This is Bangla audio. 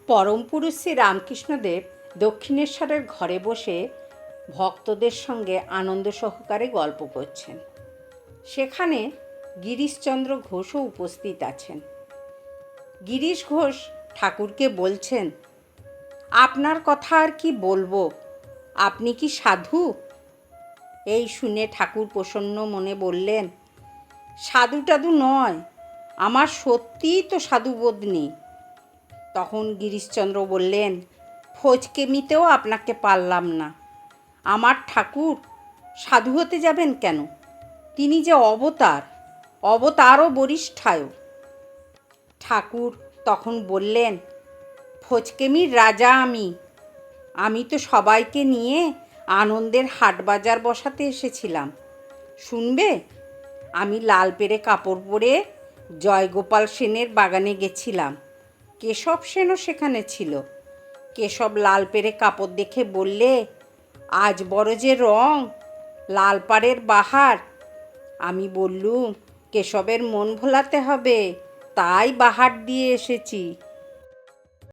পরম পুরুষ শ্রী রামকৃষ্ণদেব দক্ষিণেশ্বরের ঘরে বসে ভক্তদের সঙ্গে আনন্দ সহকারে গল্প করছেন। সেখানে গিরিশচন্দ্র ঘোষও উপস্থিত আছেন। গিরিশ ঘোষ ঠাকুরকে বলছেন, আপনার কথা আর কি বলবো, আপনি কি সাধু? এই শুনে ঠাকুর প্রসন্ন মনে বললেন, সাধু টাধু নয়, আমার সত্যিই তো সাধুবোধ নেই। তখন গিরিশচন্দ্র বললেন, ফচকেমিতেও আপনাকে পারলাম না। আমার ঠাকুর সাধু হতে যাবেন কেন? তিনি যে অবতারও বরিষ্ঠায়। ঠাকুর তখন বললেন, ফচকেমির রাজা আমি তো সবাইকে নিয়ে আনন্দের হাটবাজার বসাতে এসেছিলাম। শুনবে? আমি লাল পেরে কাপড় পরে জয়গোপাল সেনের বাগানে গেছিলাম। কেশব সেনও সেখানে ছিল। কেশব লাল পেরে কাপড় দেখে বললে, আজ বড় যে রং, লাল পাড়ের বাহার। আমি বললুম, কেশবের মন ভোলাতে হবে, তাই বাহার দিয়ে এসেছি।